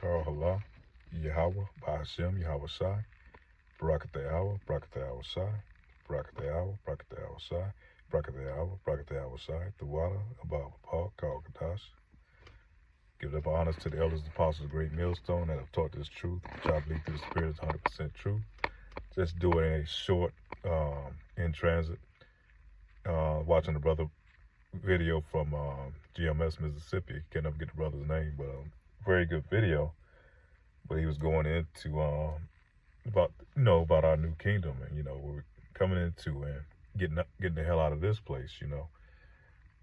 Carl Halal, Yahweh, Bahashem, Yahweh Shai, Barakatah Yahweh, Barakatah Yahweh Shai, Barakatah Yahweh, Barakatah Yahweh Shai, Barakatah Yahweh, Barakatah Yahweh Shai, Thawada, Abba Paul, Carl Kadash. Give up honors to the elders and apostles of Great Millstone that have taught this truth, which I believe through the Spirit is 100% true. Just doing a short in transit, watching the brother video from GMS, Mississippi. Can't never get the brother's name, but very good video. But he was going into about our new kingdom, and what we're coming into, and getting the hell out of this place,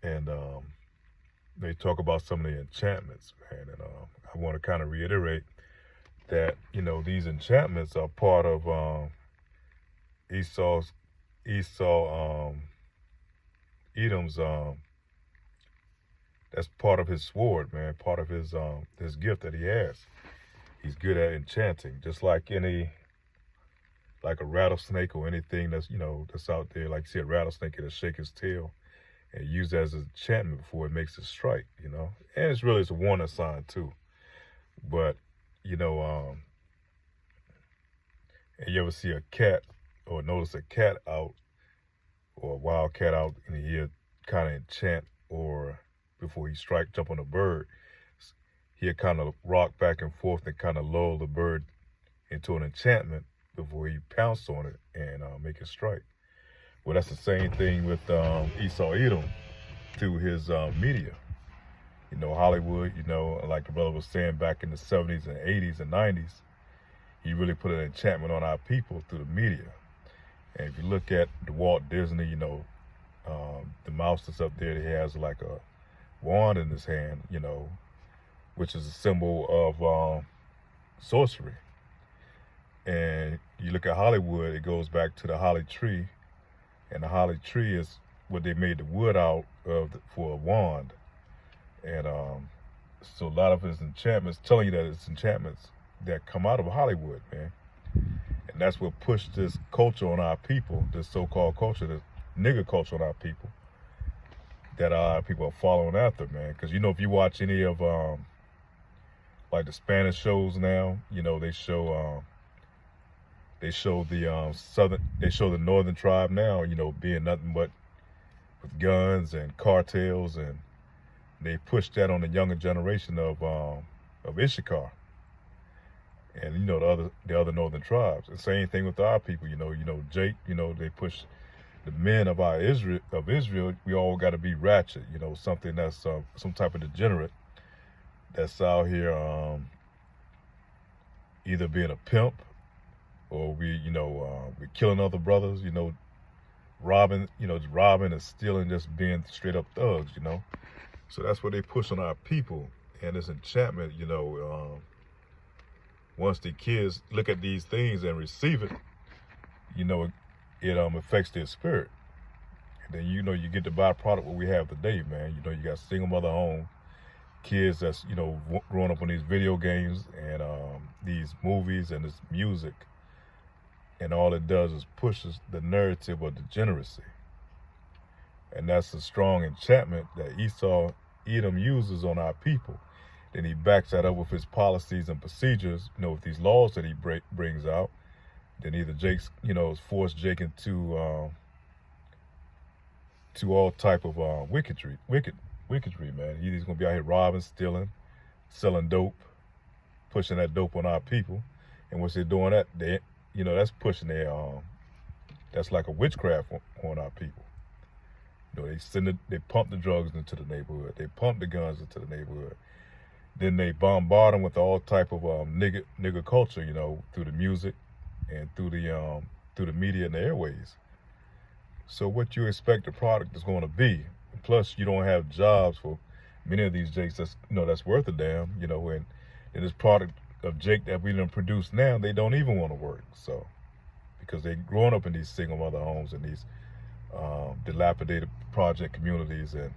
and they talk about some of the enchantments, man, and I want to kind of reiterate that these enchantments are part of Edom's that's part of his sword, man, part of his gift that he has. He's good at enchanting, just like a rattlesnake or anything that's out there. Like you see a rattlesnake, it'll shake his tail and use it as an enchantment before it makes it strike, and it's a warning sign too. But and you ever see a cat or notice a cat out or a wild cat out, and he'll kind of enchant, or before he jump on a bird, he'll kind of rock back and forth and kind of lull the bird into an enchantment before he pounce on it and make it strike. Well, that's the same thing with Esau Edom through his media. Hollywood, like the brother was saying, back in the 70s and 80s and 90s, he really put an enchantment on our people through the media. And if you look at the Walt Disney, the mouse that's up there, he has like a wand in his hand, which is a symbol of sorcery. And you look at Hollywood, it goes back to the holly tree, and the holly tree is what they made the wood out of for a wand. And so a lot of his enchantments, telling you that it's enchantments that come out of Hollywood, man. And that's what pushed this culture on our people, this so-called culture, this nigger culture on our people, that our people are following after, man. Because if you watch any of like the Spanish shows now, they show the northern tribe now, being nothing but with guns and cartels, and they push that on the younger generation of Issachar and the other northern tribes. The same thing with our people, Jake, they push the men of Israel. We all got to be ratchet, something that's some type of degenerate that's out here either being a pimp, or we're killing other brothers, robbing and stealing, just being straight up thugs, So that's what they push on our people. And this enchantment, once the kids look at these things and receive it, it affects their spirit. And then you get the byproduct what we have today, man. You got single mother home kids that's growing up on these video games and these movies and this music, and all it does is pushes the narrative of degeneracy. And that's a strong enchantment that Esau Edom uses on our people. Then he backs that up with his policies and procedures, with these laws that he brings out. Then either Jake's, force Jake into all type of wickedry, man. He's gonna be out here robbing, stealing, selling dope, pushing that dope on our people. And once they're doing that, that's pushing that's like a witchcraft on our people. They pump the drugs into the neighborhood. They pump the guns into the neighborhood. Then they bombard them with all type of nigger culture, through the music and through the media and the airways. So what you expect the product is going to be? Plus, you don't have jobs for many of these Jakes that's worth a damn, and this product of Jake that we done produce now, they don't even want to work. So because they growing up in these single mother homes and these dilapidated project communities, and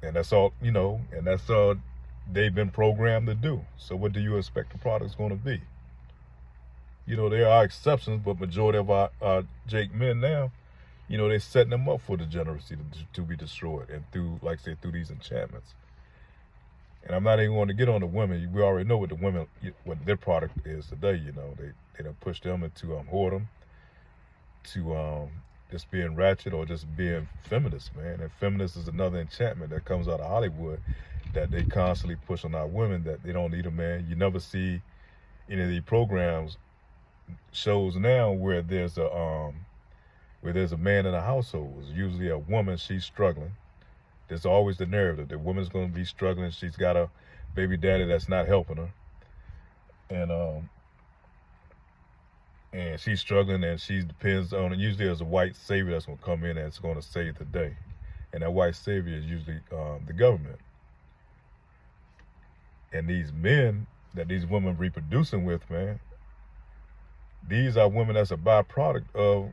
that's all, and that's all they've been programmed to do. So what do you expect the product's going to be? There are exceptions, but majority of our Jake men now, they're setting them up for degeneracy to be destroyed, and through, like I said, through these enchantments. And I'm not even going to get on the women. We already know what the women, what their product is today. You know, they don't push them into whoredom, to just being ratchet or just being feminist, man. And feminist is another enchantment that comes out of Hollywood that they constantly push on our women, that they don't need a man. You never see any of these programs, shows now where there's a man in a household. It's usually a woman, she's struggling. There's always the narrative. The woman's going to be struggling. She's got a baby daddy that's not helping her. And she's struggling, and she depends on, and usually there's a white savior that's going to come in and it's going to save the day. And that white savior is usually the government. And these men that these women reproducing with, man, these are women that's a byproduct of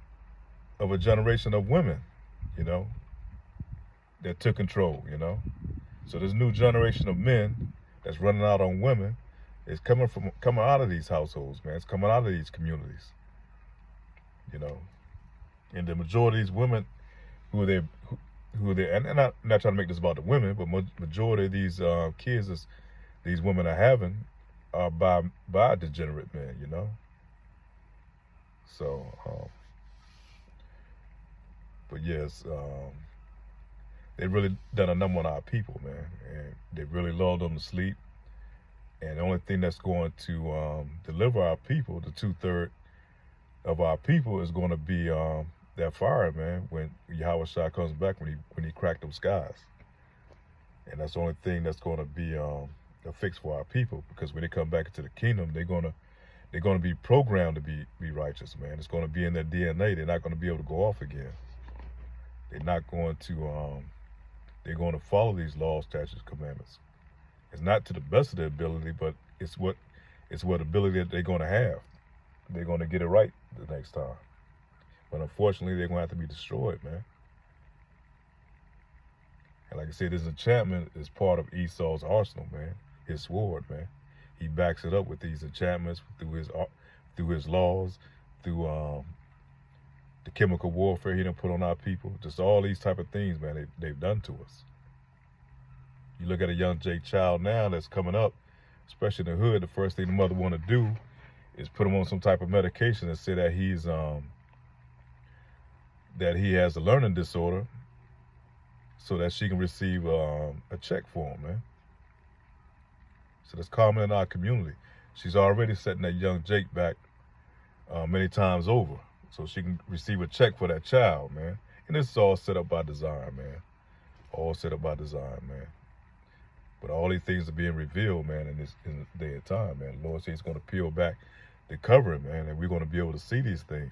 a generation of women, you know, that took control, you know. So this new generation of men that's running out on women is coming out of these households, man. It's coming out of these communities, you know. And the majority of these women who they and I'm not trying to make this about the women, but majority of these kids these women are having are by degenerate men, you know. So, but yes, they really done a number on our people, man, and they really lulled them to sleep. And the only thing that's going to deliver our people, the 2/3 of our people, is going to be that fire, man, when Yahweh Shai comes back, when he cracked those skies. And that's the only thing that's going to be a fix for our people, because when they come back into the kingdom, they're going to be programmed to be righteous, man. It's going to be in their DNA. They're not going to be able to go off again. They're not going to. They're going to follow these laws, statutes, commandments. It's not to the best of their ability, but it's what ability that they're going to have. They're going to get it right the next time. But unfortunately, they're going to have to be destroyed, man. And like I said, this enchantment is part of Esau's arsenal, man. His sword, man. He backs it up with these enchantments through his laws, through the chemical warfare he done put on our people. Just all these type of things, man, they've done to us. You look at a young Jake child now that's coming up, especially in the hood, the first thing the mother want to do is put him on some type of medication and say that he has a learning disorder, so that she can receive a check for him, man. So that's common in our community. She's already setting that young Jake back many times over, so she can receive a check for that child, man. And this is all set up by design, man. All set up by design, man. But all these things are being revealed, man, in this day and time, man. The Lord says he's going to peel back the covering, man, and we're going to be able to see these things.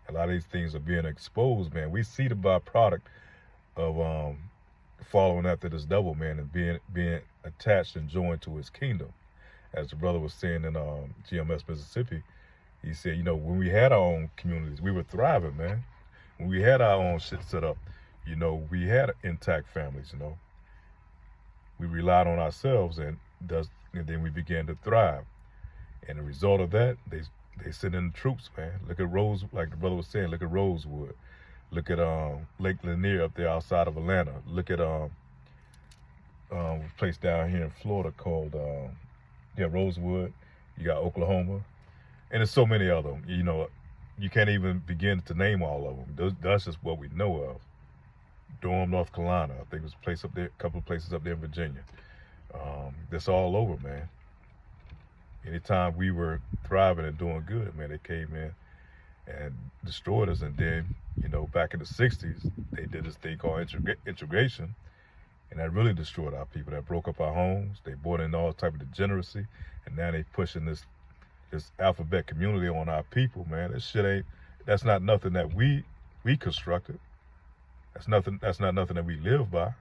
A lot of these things are being exposed, man. We see the byproduct of following after this devil, man, and being attached and joined to his kingdom. As the brother was saying in GMS, Mississippi, he said, you know, when we had our own communities, we were thriving, man. When we had our own shit set up, you know, we had intact families, you know. We relied on ourselves, and then we began to thrive. And the result of that, they sent in the troops, man. Look at like the brother was saying, look at Rosewood. Look at Lake Lanier up there outside of Atlanta. Look at a place down here in Florida called Rosewood. You got Oklahoma, and there's so many of them. You know, you can't even begin to name all of them. That's just what we know of. Durham, North Carolina. I think there's a place up there, a couple of places up there in Virginia. That's all over, man. Anytime we were thriving and doing good, man, they came in and destroyed us. And then, you know, back in the 60s, they did this thing called integration, and that really destroyed our people. That broke up our homes. They brought in all type of degeneracy, and now they pushing this alphabet community on our people, man. That's not nothing that we constructed. That's not nothing that we live by.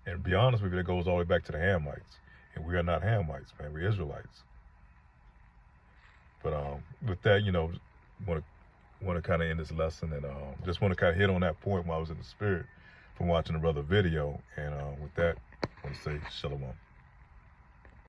And to be honest with you, that goes all the way back to the Hamites. And we are not Hamites, man. We're Israelites. But with that, you know, want to kind of end this lesson, and just want to kind of hit on that point while I was in the spirit from watching the brother video. And with that, I want to say shalom.